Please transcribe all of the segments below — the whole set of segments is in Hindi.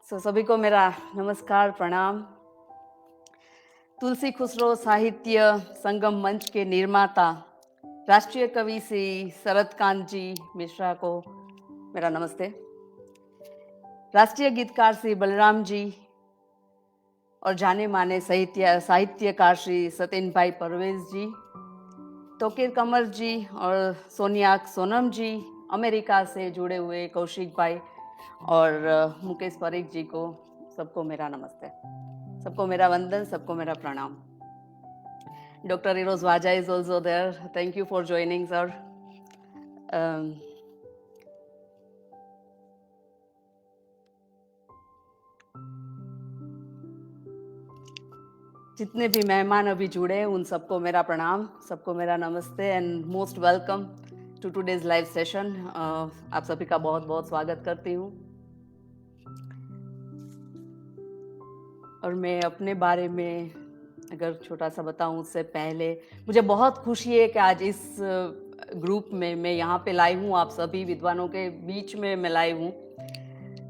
सभी को मेरा नमस्कार, प्रणाम। तुलसी खुसरो साहित्य संगम मंच के निर्माता राष्ट्रीय कवि श्री शरदकांत जी मिश्रा को मेरा नमस्ते। राष्ट्रीय गीतकार श्री बलराम जी और जाने माने साहित्यकार श्री सत्यन भाई परवेज जी, तोकीर कमर जी और सोनियाक सोनम जी, अमेरिका से जुड़े हुए कौशिक भाई और मुकेश परीख जी को सबको मेरा नमस्ते, सबको मेरा वंदन, सबको मेरा प्रणाम। डॉक्टर इरोज वाजा is also there. Thank you for joining sir. जितने भी मेहमान अभी जुड़े उन सबको मेरा प्रणाम, सबको मेरा नमस्ते and most welcome to today's live session. आप सभी का बहुत बहुत स्वागत करती हूँ। और मैं अपने बारे में अगर छोटा सा बताऊं उससे पहले, मुझे बहुत खुशी है कि आज इस ग्रुप में मैं यहाँ पे लाई हूँ, आप सभी विद्वानों के बीच में मैं लाई हूँ।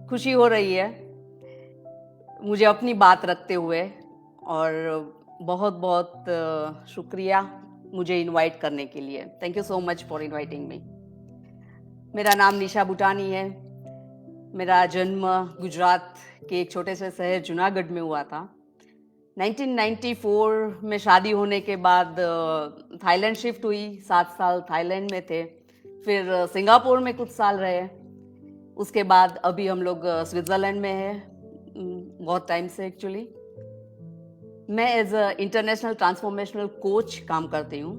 खुशी हो रही है मुझे अपनी बात रखते हुए, और बहुत बहुत शुक्रिया मुझे इनवाइट करने के लिए। Thank you so much for inviting me. मेरा नाम निशा बुटानी है। मेरा जन्म गुजरात के एक छोटे से शहर जूनागढ़ में हुआ था। 1994 में शादी होने के बाद थाईलैंड शिफ्ट हुई। 7 साल थाईलैंड में थे, फिर सिंगापुर में कुछ साल रहे। उसके बाद अभी हम लोग स्विट्ज़रलैंड में हैं, बहुत टाइम से एक्चुअली। मैं as a international transformational coach काम करती हूँ।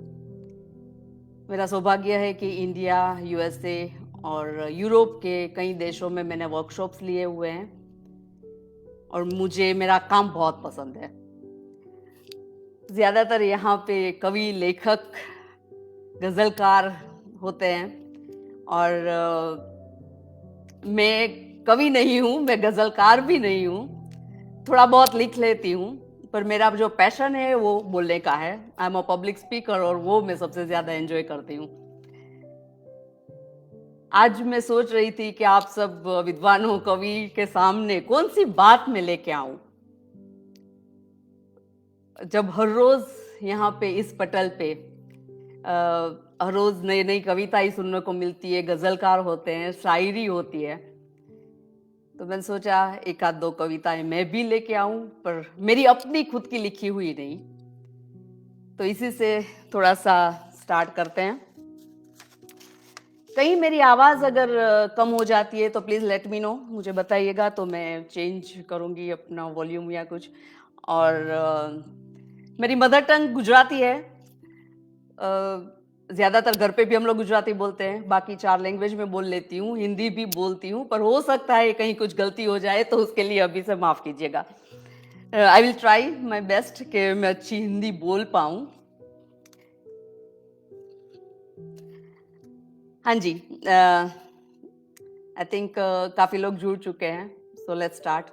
मेरा सौभाग्य है कि इंडिया, यूएसए और यूरोप के कई देशों में मैंने वर्कशॉप्स लिए हुए हैं, और मुझे मेरा काम बहुत पसंद है। ज़्यादातर यहाँ पे कवि, लेखक, गज़लकार होते हैं, और मैं कवि नहीं हूँ, मैं गज़लकार भी नहीं हूँ। थोड़ा बहुत लिख लेती हूँ, पर मेरा जो पैशन है वो बोलने का है। I am a public speaker, और वो मैं सबसे ज़्यादा एंजॉय करती हूँ। आज मैं सोच रही थी कि आप सब विद्वानों, कवि के सामने कौन सी बात मैं लेके आऊं, जब हर रोज यहाँ पे इस पटल पे हर रोज नई नई कविता ही सुनने को मिलती है, गजलकार होते हैं, शायरी होती है। तो मैंने सोचा एक आध दो कविताएं मैं भी लेके आऊं, पर मेरी अपनी खुद की लिखी हुई नहीं। तो इसी से थोड़ा सा स्टार्ट करते हैं। कहीं मेरी आवाज़ अगर कम हो जाती है तो प्लीज़ लेट मी नो, मुझे बताइएगा, तो मैं चेंज करूँगी अपना वॉल्यूम या कुछ। और मेरी मदर टंग गुजराती है। ज़्यादातर घर पे भी हम लोग गुजराती बोलते हैं, बाकी 4 लैंग्वेज में बोल लेती हूँ, हिंदी भी बोलती हूँ, पर हो सकता है कहीं कुछ गलती हो जाए तो उसके लिए अभी से माफ़ कीजिएगा। I will try my best कि मैं अच्छी हिंदी बोल पाऊँ। हाँ जी, आई थिंक काफ़ी लोग जुड़ चुके हैं, सो लेट्स स्टार्ट।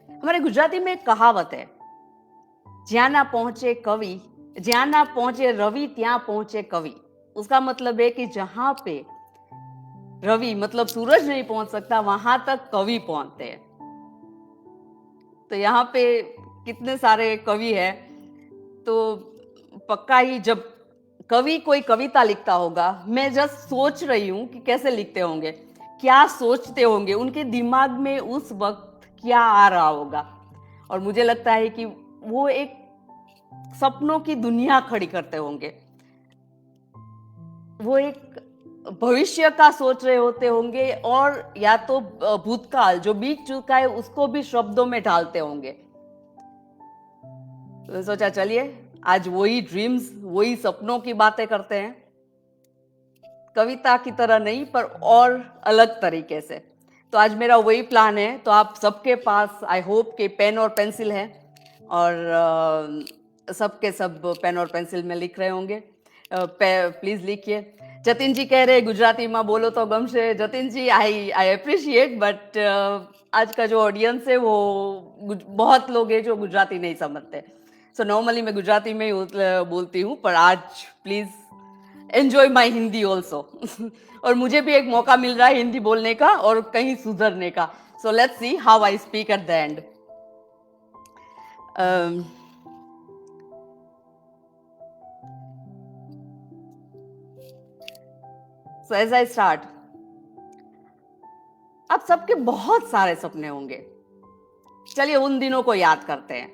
हमारे गुजराती में एक कहावत है, ज्યાં ना पहुंचे कवि, ज्યાં ना पहुंचे रवि ત્યાં पहुंचे कवि। उसका मतलब है कि जहां पे रवि मतलब सूरज नहीं पहुंच सकता, वहां तक कवि पहुंचते हैं। तो यहाँ पे कितने सारे कवि हैं, तो पक्का ही जब कवि कोई कविता लिखता होगा, मैं जस्ट सोच रही हूँ कि कैसे लिखते होंगे, क्या सोचते होंगे, उनके दिमाग में उस वक्त क्या आ रहा होगा। और मुझे लगता है कि वो एक सपनों की दुनिया खड़ी करते होंगे, वो एक भविष्य का सोच रहे होते होंगे, और या तो भूतकाल जो बीत चुका है उसको भी शब्दों में ढालते होंगे। तो सोचा चलिए आज वही ड्रीम्स, वही सपनों की बातें करते हैं, कविता की तरह नहीं पर और अलग तरीके से। तो आज मेरा वही प्लान है। तो आप सबके पास आई होप के पेन और पेंसिल है, और सबके सब पेन और पेंसिल में लिख रहे होंगे। प्लीज लिखिए। जतिन जी कह रहे गुजराती में बोलो तो गमशे। जतिन जी आई अप्रिशिएट, बट आज का जो ऑडियंस है वो बहुत लोग हैं जो गुजराती नहीं समझते। सो नॉर्मली मैं गुजराती में ही बोलती हूँ, पर आज please enjoy my Hindi also. और मुझे भी एक मौका मिल रहा है हिंदी बोलने का और कहीं सुधरने का। So let's see how I speak at the end. So as I start, आप सबके बहुत सारे सपने होंगे। चलिए उन दिनों को याद करते हैं,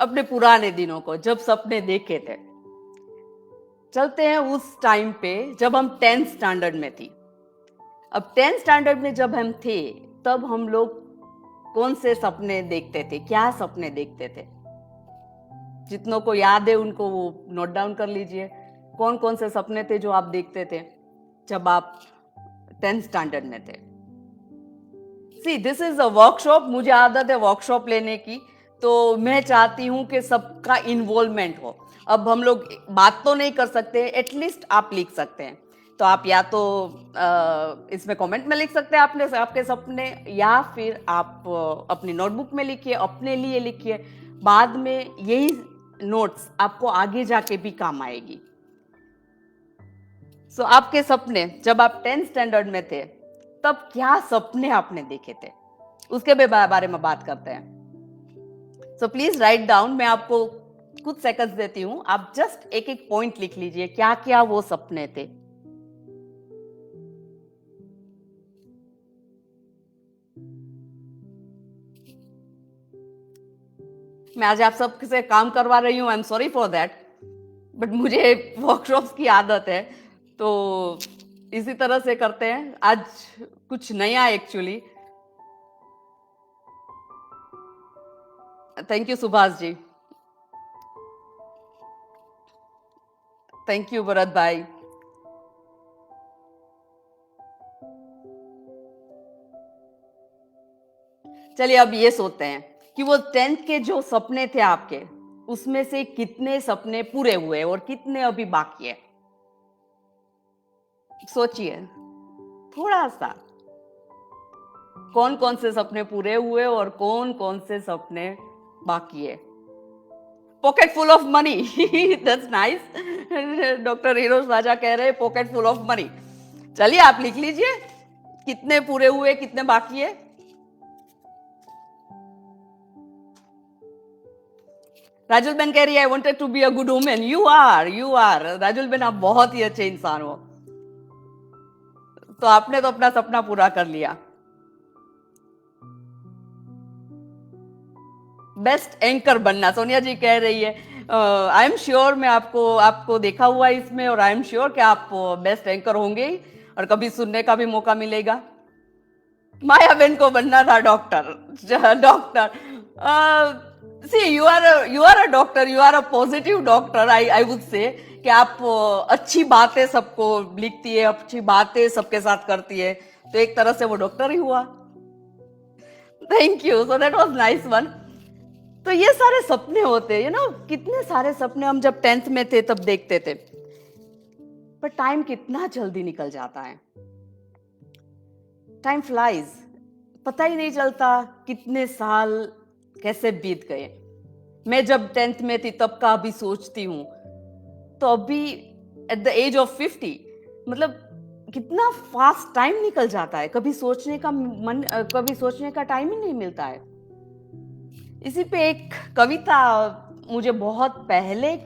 अपने पुराने दिनों को जब सपने देखे थे। चलते हैं उस टाइम पे जब हम 10th स्टैंडर्ड में थी। अब 10th स्टैंडर्ड में जब हम थे तब हम लोग कौन से सपने देखते थे, क्या सपने देखते थे? जितनों को याद है उनको वो नोट डाउन कर लीजिए। कौन कौन से सपने थे जो आप देखते थे जब आप 10th स्टैंडर्ड में थे? See this is a workshop, मुझे आदत है वर्कशॉप लेने की, तो मैं चाहती हूं कि सबका इन्वॉल्वमेंट हो। अब हम लोग बात तो नहीं कर सकते, एटलीस्ट आप लिख सकते हैं। तो आप या तो इसमें कमेंट में लिख सकते हैं आपने आपके सपने, या फिर आप अपनी नोटबुक में लिखिए, अपने लिए लिखिए। बाद में यही नोट्स आपको आगे जाके भी काम आएगी। सो आपके सपने जब आप 10th स्टैंडर्ड में थे तब क्या सपने आपने देखे थे, उसके बारे में बात करते हैं। सो प्लीज राइट डाउन, मैं आपको कुछ सेकंड्स देती हूं, आप जस्ट एक एक पॉइंट लिख लीजिए क्या क्या वो सपने थे। मैं आज आप सबसे काम करवा रही हूं, I am sorry for that, but मुझे वर्कशॉप्स की आदत है, तो इसी तरह से करते हैं। आज कुछ नया actually. Thank you Subhash ji, thank you Bharat bhai. चलिए अब ये सोचते हैं कि वो 10th के जो सपने थे आपके, उसमें से कितने सपने पूरे हुए और कितने अभी बाकी है। सोचिए थोड़ा सा, कौन कौन से सपने पूरे हुए और कौन कौन से सपने बाकी है। Pocket full of money, that's nice. Doctor heroes Raja कह रहे हैं पॉकेट फुल ऑफ मनी। चलिए आप लिख लीजिए कितने पूरे हुए कितने बाकी है। राजुल बेन कह रही है I wanted to be a good woman. You are Rajul ben, आप बहुत ही अच्छे इंसान हो। तो आपने तो अपना सपना पूरा कर लिया। बेस्ट एंकर बनना, सोनिया जी कह रही है आई एम श्योर, मैं आपको देखा हुआ है इसमें, और आई एम श्योर कि आप बेस्ट एंकर होंगे ही, और कभी सुनने का भी मौका मिलेगा। माया बेन को बनना था doctor. Doctor see you are a doctor, you are a positive doctor, I would say कि आप अच्छी बातें सबको लिखती है, अच्छी बातें सबके साथ करती है, तो एक तरह से वो डॉक्टर ही हुआ। Thank you, so that was nice one. तो ये सारे सपने होते हैं, यू नो, कितने सारे सपने हम जब 10th में थे तब देखते थे, पर टाइम कितना जल्दी निकल जाता है। टाइम फ्लाइज, पता ही नहीं चलता कितने साल कैसे बीत गए। मैं जब 10th में थी तब का अभी सोचती हूँ, तो अभी एट द एज ऑफ 50, मतलब कितना फास्ट टाइम निकल जाता है। कभी सोचने का टाइम ही नहीं मिलता है। इसी पे एक कविता मुझे बहुत पहले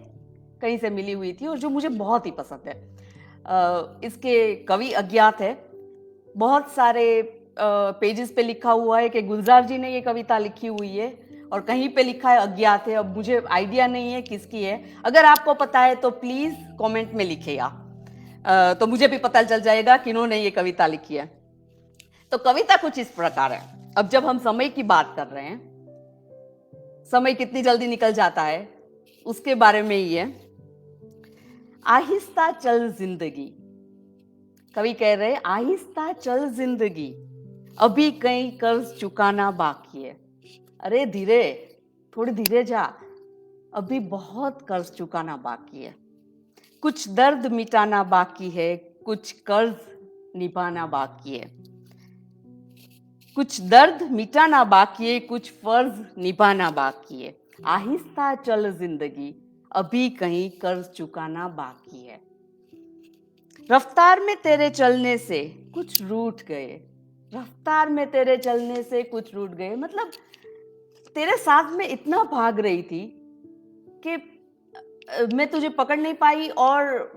कहीं से मिली हुई थी और जो मुझे बहुत ही पसंद है। इसके कवि अज्ञात है। बहुत सारे पेजेस पे लिखा हुआ है कि गुलजार जी ने ये कविता लिखी हुई है, और कहीं पे लिखा है अज्ञात है। अब मुझे आइडिया नहीं है किसकी है, अगर आपको पता है तो प्लीज कमेंट में लिखिएगा, तो मुझे भी पता चल जाएगा किन्होंने ये कविता लिखी है। तो कविता कुछ इस प्रकार है। अब जब हम समय की बात कर रहे हैं, समय कितनी जल्दी निकल जाता है उसके बारे में ही है। आहिस्ता चल जिंदगी, कवि कह रहे आहिस्ता चल जिंदगी, अभी कई कर्ज चुकाना बाकी है। अरे धीरे, थोड़ी धीरे जा, अभी बहुत कर्ज चुकाना बाकी है। कुछ दर्द मिटाना बाकी है, कुछ कर्ज निभाना बाकी है। कुछ दर्द मिटाना बाकी है, कुछ फर्ज निभाना बाकी है। आहिस्ता चल जिंदगी, अभी कहीं कर्ज चुकाना बाकी है। रफ्तार में तेरे चलने से कुछ रूठ गए, रफ्तार में तेरे चलने से कुछ रूठ गए, मतलब तेरे साथ में इतना भाग रही थी कि मैं तुझे पकड़ नहीं पाई, और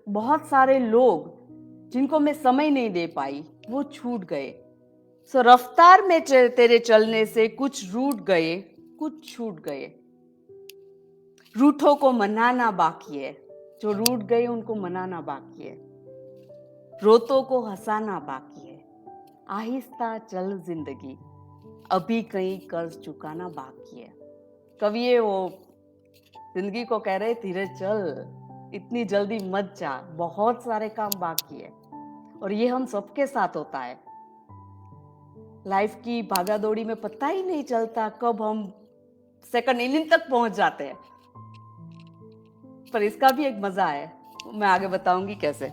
बहुत सारे लोग जिनको मैं समय नहीं दे पाई वो छूट गए। सो रफ्तार में तेरे चलने से कुछ रूठ गए, कुछ छूट गए। रूठों को मनाना बाकी है, जो रूठ गए उनको मनाना बाकी है। रोतों को हंसाना बाकी है। आहिस्ता चल जिंदगी, अभी कहीं कर्ज चुकाना बाकी है। कवि ये वो जिंदगी को कह रहे धीरे चल, इतनी जल्दी मत जा, बहुत सारे काम बाकी है। और ये हम सबके साथ होता है। लाइफ की भागादौड़ी में पता ही नहीं चलता कब हम सेकंड इनिंग तक पहुंच जाते हैं, पर इसका भी एक मजा है, मैं आगे बताऊंगी कैसे।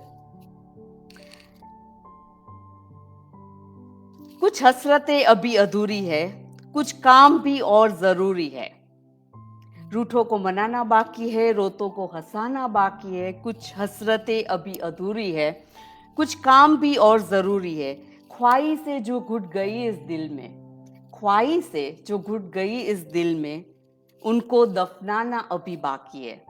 कुछ हसरतें अभी अधूरी है, कुछ काम भी और जरूरी है। रूठों को मनाना बाकी है, रोतों को हंसाना बाकी है। कुछ हसरतें अभी अधूरी है, कुछ काम भी और जरूरी है। ख्वाहिश से जो घुट गई इस दिल में, ख्वाहिश से जो घुट गई इस दिल में, उनको दफनाना अभी बाकी है।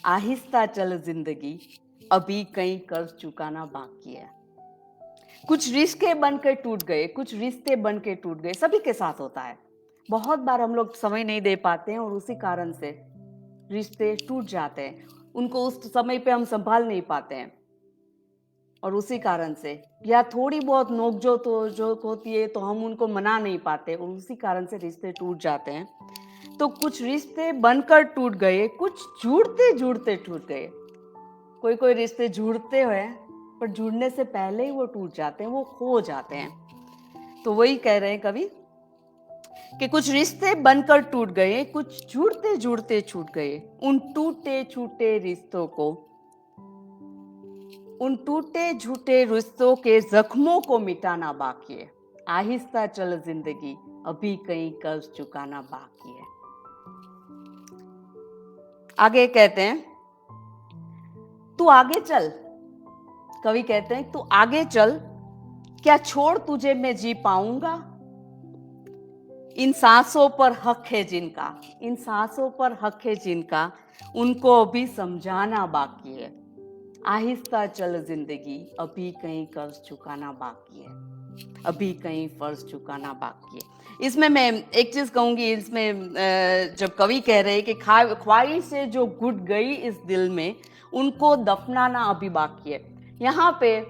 आहिस्ता चल जिंदगी, अभी कहीं कर्ज चुकाना बाकी है। कुछ रिश्ते बनकर टूट गए, कुछ रिश्ते बनकर टूट गए। सभी के साथ होता है। बहुत बार हम लोग समय नहीं दे पाते हैं और उसी कारण से रिश्ते टूट जाते हैं। उनको उस समय पे हम संभाल नहीं पाते हैं और उसी कारण से, या थोड़ी बहुत नोकझोंक होती है तो हम उनको मना नहीं पाते और उसी कारण से रिश्ते टूट जाते हैं। तो कुछ रिश्ते बनकर टूट गए, कुछ जुड़ते जुड़ते टूट गए। कोई कोई रिश्ते जुड़ते हुए पर जुड़ने से पहले ही वो टूट जाते हैं, वो खो जाते हैं। तो वही कह रहे हैं कवि कि कुछ रिश्ते बनकर टूट गए, कुछ जुड़ते जुड़ते छूट गए। उन टूटे छूटे रिश्तों को, उन टूटे झूठे रिश्तों के जख्मों को मिटाना बाकी है। आहिस्ता चल जिंदगी, अभी कहीं कर्ज चुकाना बाकी है। आगे कहते हैं, तू आगे चल। कवि कहते हैं तू आगे चल, क्या छोड़ तुझे मैं जी पाऊंगा। इन सांसों पर हक है जिनका, इन सांसों पर हक है जिनका, उनको अभी समझाना बाकी है। आहिस्ता चल जिंदगी, अभी कहीं कर्ज चुकाना बाकी है, अभी कहीं फर्ज चुकाना बाकी है। इसमें मैं एक चीज कहूंगी, इसमें जब कवि कह रहे हैं कि ख्वाहिश से जो घुट गई इस दिल में, उनको दफनाना अभी बाकी है। यहाँ पे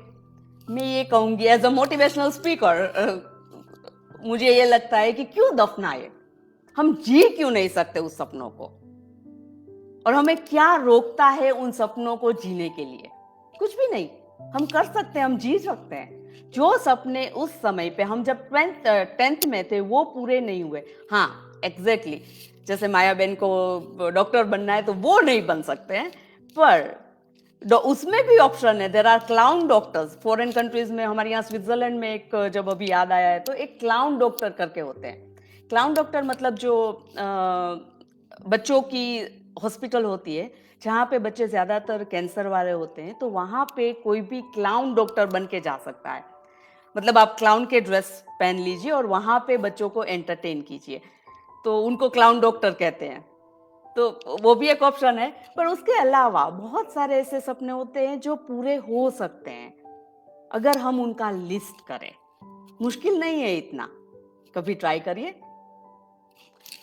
मैं ये कहूंगी एज अ मोटिवेशनल स्पीकर, मुझे ये लगता है कि क्यों दफनाए, हम जी क्यों नहीं सकते उस सपनों को, और हमें क्या रोकता है उन सपनों को जीने के लिए। कुछ भी नहीं, हम कर सकते हैं, हम जी सकते हैं। जो सपने उस समय पे हम जब 10th में थे वो पूरे नहीं हुए, हाँ एग्जैक्टली जैसे माया बहन को डॉक्टर बनना है तो वो नहीं बन सकते हैं, पर उसमें भी ऑप्शन है। There are clown doctors foreign countries में। हमारे यहाँ स्विट्जरलैंड में एक, जब अभी याद आया है, तो एक क्लाउन डॉक्टर करके होते हैं। क्लाउन डॉक्टर मतलब जो बच्चों की हॉस्पिटल होती है, जहाँ पे बच्चे ज्यादातर कैंसर वाले होते हैं, तो वहां पे कोई भी क्लाउन डॉक्टर बन के जा सकता है। मतलब आप क्लाउन के ड्रेस पहन लीजिए और वहां पे बच्चों को एंटरटेन कीजिए, तो उनको क्लाउन डॉक्टर कहते हैं। तो वो भी एक ऑप्शन है। पर उसके अलावा बहुत सारे ऐसे सपने होते हैं जो पूरे हो सकते हैं अगर हम उनका लिस्ट करें। मुश्किल नहीं है इतना, कभी ट्राई करिए।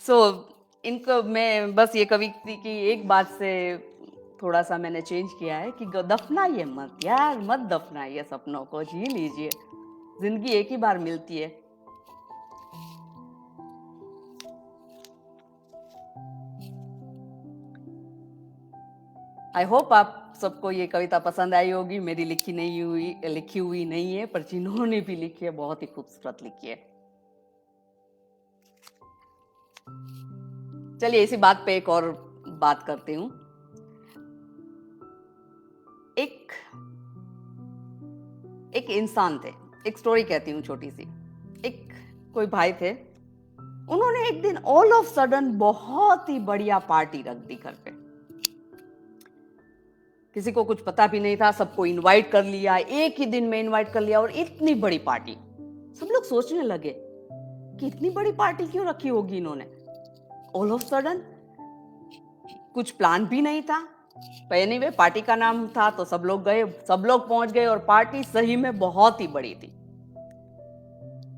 सो इनको मैं बस ये कवि की एक बात से थोड़ा सा मैंने चेंज किया है कि दफनाइए मत यार, मत दफनाइए सपनों को, जी लीजिए। जिंदगी एक ही बार मिलती है। आई होप आप सबको ये कविता पसंद आई होगी। मेरी लिखी हुई नहीं है, पर जिन्होंने भी लिखी है बहुत ही खूबसूरत लिखी है। चलिए इसी बात पे एक और बात करती हूँ। एक इंसान थे, एक स्टोरी कहती हूँ छोटी सी। एक कोई भाई थे, उन्होंने एक दिन ऑल ऑफ सडन बहुत ही बढ़िया पार्टी रख दी घर पे। किसी को कुछ पता भी नहीं था, सबको इनवाइट कर लिया, एक ही दिन में इनवाइट कर लिया और इतनी बड़ी पार्टी। सब लोग सोचने लगे कि इतनी बड़ी पार्टी क्यों रखी होगी इन्होंने। ऑल ऑफ सडन कुछ प्लान भी नहीं था। पर एनीवे पार्टी का नाम था तो सब लोग गए, सब लोग पहुंच गए और पार्टी सही में बहुत ही बड़ी थी।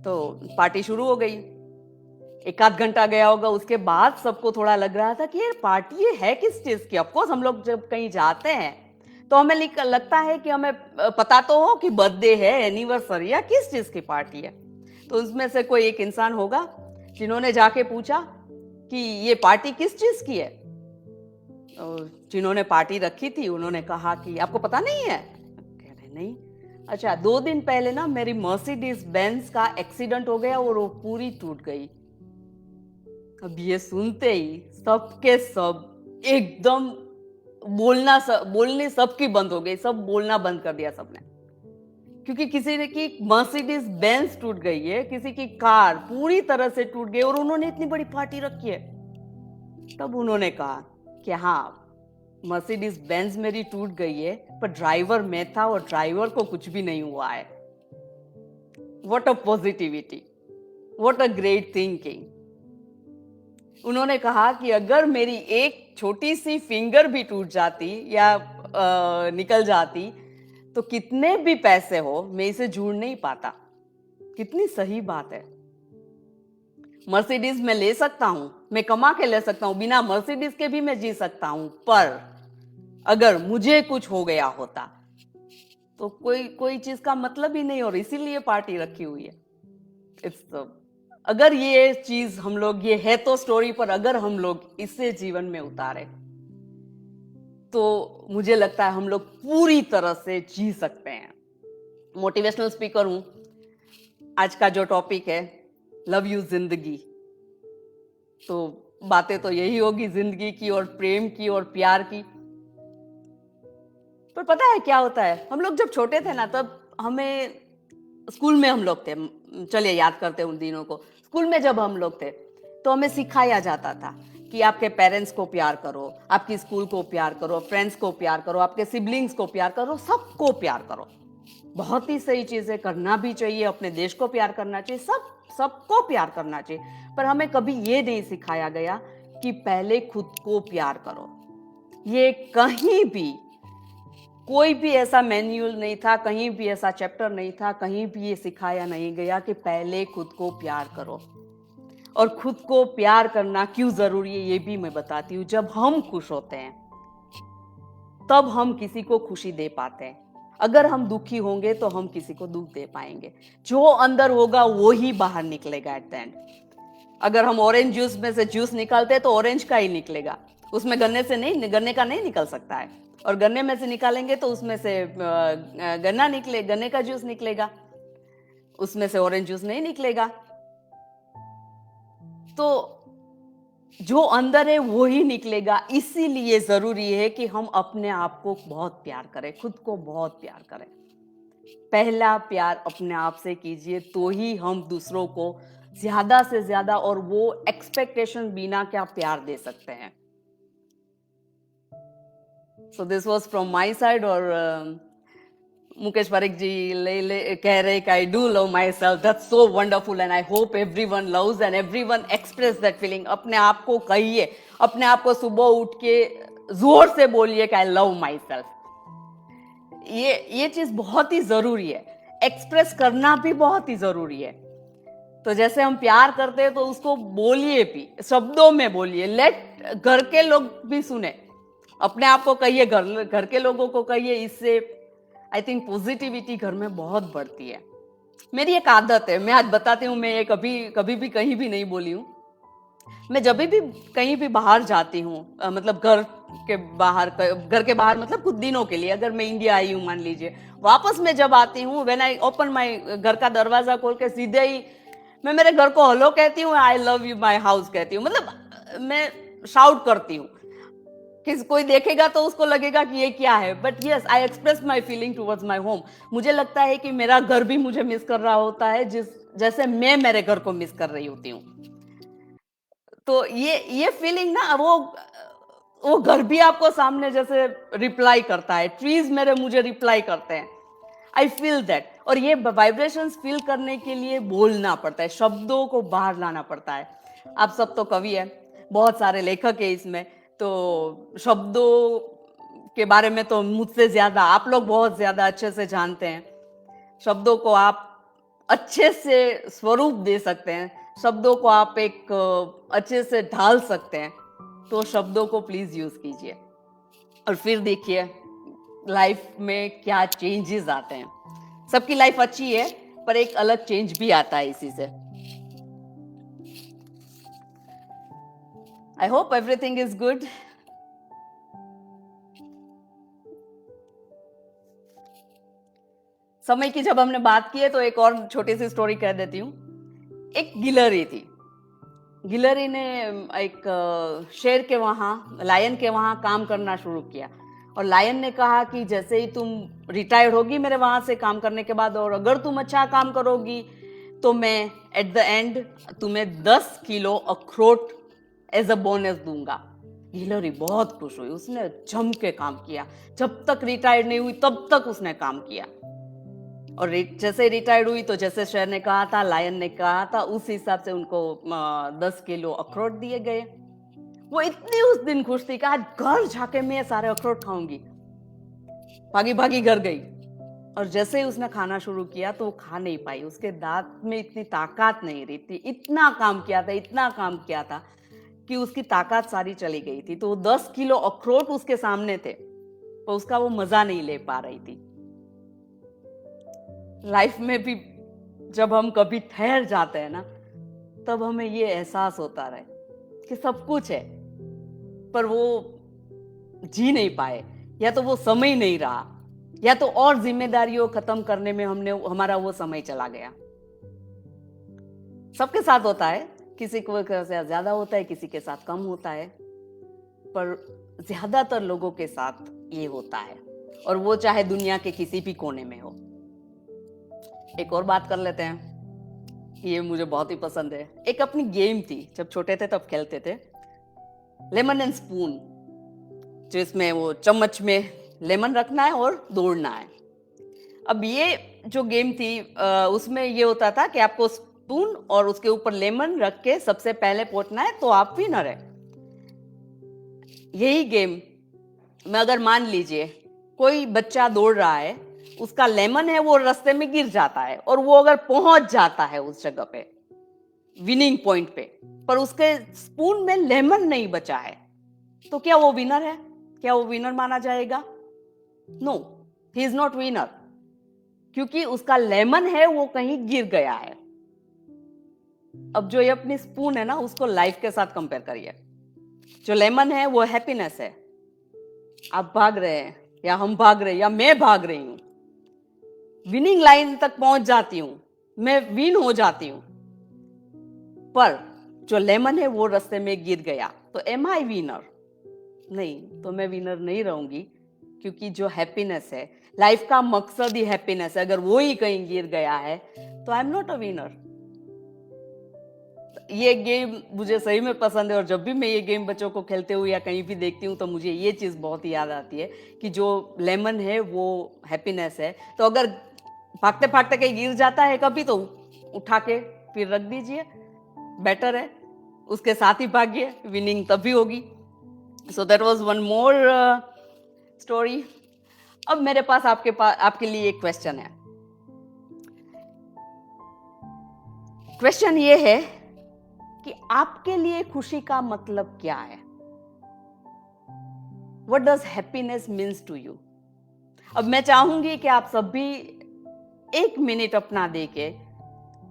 तो पार्टी शुरू हो गई, एक आध घंटा गया होगा, उसके बाद सबको थोड़ा लग रहा था कि ये पार्टी ये है किस चीज की। ऑफकोर्स हम लोग जब कहीं जाते हैं तो हमें लगता है कि हमें पता तो हो कि बर्थडे है, एनिवर्सरी या किस चीज की पार्टी है। तो उसमें से कोई एक इंसान होगा जिन्होंने जाके पूछा कि ये पार्टी किस चीज की है। जिन्होंने पार्टी रखी थी उन्होंने कहा कि आपको पता नहीं है। कह रहे नहीं। अच्छा, 2 दिन पहले ना मेरी मर्सिडीज बेंज का एक्सीडेंट हो गया और वो पूरी टूट गई। अब ये सुनते ही सबके सब एकदम बोलने सबकी बंद हो गई, सब बोलना बंद कर दिया सबने। क्योंकि किसी ने की मर्सिडीज बेंज टूट गई है, किसी की कार पूरी तरह से टूट गई और उन्होंने इतनी बड़ी पार्टी रखी है। तब उन्होंने कहा कि हाँ, मर्सिडीज बेंज मेरी टूट गई है पर ड्राइवर मैं था और ड्राइवर को कुछ भी नहीं हुआ है। What a positivity, what a great thinking. उन्होंने कहा कि अगर मेरी एक छोटी सी फिंगर भी टूट जाती या निकल जाती तो कितने भी पैसे हो मैं इसे जोड़ नहीं पाता। कितनी सही बात है। मर्सिडीज मैं ले सकता हूं, मैं कमा के ले सकता हूं, बिना मर्सिडीज के भी मैं जी सकता हूं, पर अगर मुझे कुछ हो गया होता तो कोई चीज का मतलब ही नहीं, और इसीलिए पार्टी रखी हुई है। इट्स अगर ये चीज हम लोग, ये है तो स्टोरी, पर अगर हम लोग इसे जीवन में उतारे तो मुझे लगता है हम लोग पूरी तरह से जी सकते हैं। मोटिवेशनल स्पीकर हूं। आज का जो टॉपिक है लव यू जिंदगी, तो बातें तो यही होगी जिंदगी की और प्रेम की और प्यार की। पर पता है क्या होता है, हम लोग जब छोटे थे ना तब हमें स्कूल में हम लोग थे, चलिए याद करते हैं उन दिनों को। स्कूल में जब हम लोग थे तो हमें सिखाया जाता था कि आपके पेरेंट्स को प्यार करो, आपकी स्कूल को प्यार करो, फ्रेंड्स को प्यार करो, आपके सिबलिंग्स को प्यार करो, सबको प्यार करो। बहुत ही सही चीजें करना भी चाहिए, अपने देश को प्यार करना चाहिए, सबको प्यार करना चाहिए। पर हमें कभी ये नहीं सिखाया गया कि पहले खुद को प्यार करो। ये कहीं भी कोई भी ऐसा मैन्युअल नहीं था, कहीं भी ऐसा चैप्टर नहीं था, कहीं भी ये सिखाया नहीं गया कि पहले खुद को प्यार करो। और खुद को प्यार करना क्यों जरूरी है ये भी मैं बताती हूँ। जब हम खुश होते हैं तब हम किसी को खुशी दे पाते हैं। अगर हम दुखी होंगे तो हम किसी को दुख दे पाएंगे। जो अंदर होगा वो ही बाहर निकलेगा एट द एंड। अगर हम ऑरेंज जूस में से जूस निकालते हैं तो ऑरेंज का ही निकलेगा, उसमें गन्ने का नहीं निकल सकता है। और गन्ने में से निकालेंगे तो उसमें से गन्ने का जूस निकलेगा, उसमें से ऑरेंज जूस नहीं निकलेगा। तो जो अंदर है वो ही निकलेगा। इसीलिए जरूरी है कि हम अपने आप को बहुत प्यार करें, खुद को बहुत प्यार करें। पहला प्यार अपने आप से कीजिए तो ही हम दूसरों को ज्यादा से ज्यादा और वो एक्सपेक्टेशन बिना क्या प्यार दे सकते हैं। So this was from my side. और मुकेश पारिक जी कह रहे कि I do love my self, that's so wonderful and I hope everyone loves and everyone express that feeling. अपने आप को कहिए, अपने आप को सुबह उठ के जोर से बोलिए कि आई लव माई सेल्फ। ये चीज बहुत ही जरूरी है, एक्सप्रेस करना भी बहुत ही जरूरी है। तो जैसे हम प्यार करते हैं तो उसको बोलिए भी, शब्दों में बोलिए, लेट घर के लोग भी सुने। अपने आप को कहिए, घर के लोगों को कहिए। इससे आई थिंक पॉजिटिविटी घर में बहुत बढ़ती है। मेरी एक आदत है, मैं आज बताती हूँ, मैं ये कभी भी कहीं भी नहीं बोली हूँ। मैं जब भी कहीं भी बाहर जाती हूँ, मतलब घर के बाहर मतलब कुछ दिनों के लिए, अगर मैं इंडिया आई हूँ मान लीजिए, वापस मैं जब आती हूँ, व्हेन आई ओपन माई घर का दरवाजा खोल के सीधे ही मैं मेरे घर को हेलो कहती हूँ, I love you my house कहती हूँ। मतलब मैं शाउट करती हूँ कि कोई देखेगा तो उसको लगेगा कि ये क्या है, but yes I express my feeling towards my home. मुझे लगता है कि मेरा घर भी मुझे मिस कर रहा होता है जैसे मैं मेरे घर को मिस कर रही होती हूँ। तो ये फीलिंग ना, वो वो घर भी आपको सामने जैसे रिप्लाई करता है, ट्रीज मेरे मुझे रिप्लाई करते हैं। I feel that. और ये वाइब्रेशंस फील करने के लिए बोलना पड़ता है, शब्दों को बाहर लाना पड़ता है। आप सब तो कवि है, बहुत सारे लेखक है इसमें, तो शब्दों के बारे में तो मुझसे ज्यादा आप लोग बहुत ज्यादा अच्छे से जानते हैं। शब्दों को आप अच्छे से स्वरूप दे सकते हैं, शब्दों को आप एक अच्छे से ढाल सकते हैं। तो शब्दों को प्लीज यूज कीजिए और फिर देखिए लाइफ में क्या चेंजेस आते हैं। सबकी लाइफ अच्छी है, पर एक अलग चेंज भी आता है इसी से। I hope everything is good. समय की जब हमने बात की है तो एक और छोटी सी स्टोरी कह देती हूँ। एक गिलहरी थी। गिलहरी ने एक शेर के वहाँ, लायन के वहाँ काम करना शुरू किया। और लायन ने कहा कि जैसे ही तुम रिटायर्ड होगी मेरे वहाँ से काम करने के बाद, और अगर तुम अच्छा काम करोगी तो मैं एट द एंड तुम्हें 10 किलो अखरोट एज अ बोनस दूंगा। गिलहरी बहुत खुश हुई, उसने जम के काम किया। जब तक रिटायर्ड नहीं हुई तब तक उसने काम किया। और जैसे रिटायर्ड हुई तो जैसे शेर ने कहा था, लायन ने कहा था, उस हिसाब से उनको 10 किलो अखरोट दिए गए। वो इतनी उस दिन खुश थी कि आज घर जाके मैं सारे अखरोट खाऊंगी। भागी भागी घर गई, और जैसे ही उसने खाना शुरू किया तो वो खा नहीं पाई। उसके दांत में इतनी ताकत नहीं रही थी, इतना काम किया था, इतना काम किया था कि उसकी ताकत सारी चली गई थी। तो 10 किलो अखरोट उसके सामने थे, तो उसका वो मजा नहीं ले पा रही थी। लाइफ में भी जब हम कभी ठहर जाते हैं ना, तब हमें ये एहसास होता रहे कि सब कुछ है, पर वो जी नहीं पाए, या तो वो समय नहीं रहा, या तो और जिम्मेदारियों खत्म करने में हमारा वो समय चला गया। सबके साथ होता है, किसी को ज्यादा होता है, किसी के साथ कम होता है, पर ज्यादातर लोगों के साथ ये होता है, और वो चाहे दुनिया के किसी भी कोने में हो। एक और बात कर लेते हैं, ये मुझे बहुत ही पसंद है। एक अपनी गेम थी, जब छोटे थे तब खेलते थे, लेमन एंड स्पून, जिसमें वो चम्मच में लेमन रखना है और दौड़ना है। अब ये जो गेम थी उसमें ये होता था कि आपको स्पून और उसके ऊपर लेमन रख के सबसे पहले पहुंचना है, तो आप विनर है। यही गेम में अगर मान लीजिए कोई बच्चा दौड़ रहा है, उसका लेमन है वो रास्ते में गिर जाता है, और वो अगर पहुंच जाता है उस जगह पे विनिंग पॉइंट पे, पर उसके स्पून में लेमन नहीं बचा है, तो क्या वो विनर है? क्या वो विनर माना जाएगा? No, he is not winner, क्योंकि उसका लेमन है वो कहीं गिर गया है। अब जो ये अपनी स्पून है ना, उसको लाइफ के साथ कंपेयर करिए। जो लेमन है वो हैप्पीनेस है। आप भाग रहे हैं, या हम भाग रहे हैं, या मैं भाग रही हूं, विनिंग लाइन तक पहुंच जाती हूं, मैं विन हो जाती हूं, पर जो लेमन है वो रास्ते में गिर गया, तो एम आई विनर? नहीं, तो मैं विनर नहीं रहूंगी, क्योंकि जो हैप्पीनेस है, लाइफ का मकसद ही हैप्पीनेस है, अगर वो ही कहीं गिर गया है तो आई एम नॉट अ विनर। ये गेम मुझे सही में पसंद है, और जब भी मैं ये गेम बच्चों को खेलते हुए या कहीं भी देखती हूँ तो मुझे ये चीज़ बहुत याद आती है कि जो लेमन है वो हैप्पीनेस है। तो अगर भागते भागते कहीं गिर जाता है कभी, तो उठा के फिर रख दीजिए, बेटर है। उसके साथ ही भागिए, विनिंग तभी होगी। So that was one more story. अब मेरे पास आपके लिए एक क्वेश्चन है। क्वेश्चन ये है कि आपके लिए खुशी का मतलब क्या है? What does happiness means to you? अब मैं चाहूंगी कि आप सभी 1 मिनट अपना देके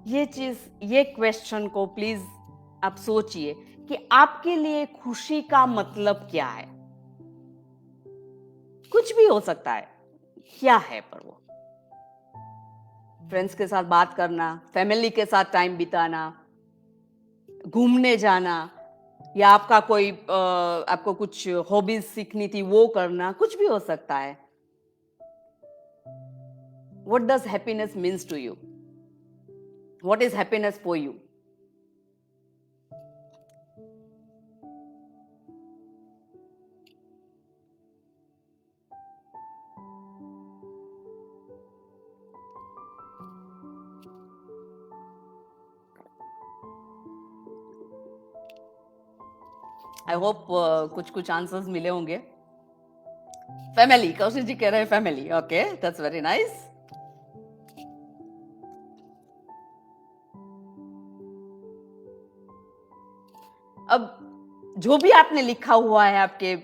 ये क्वेश्चन को प्लीज आप सोचिए कि आपके लिए खुशी का मतलब क्या है। कुछ भी हो सकता है, क्या है पर वो फ्रेंड्स के साथ बात करना, फैमिली के साथ टाइम बिताना, घूमने जाना, या आपको कुछ हॉबीज सीखनी थी वो करना, कुछ भी हो सकता है। What does happiness means to you? What is happiness for you? I hope कुछ कुछ आंसर्स मिले होंगे. फैमिली, कौशिक जी कह रहे हैं family. Okay, that's very nice. अब जो भी आपने लिखा हुआ है आपके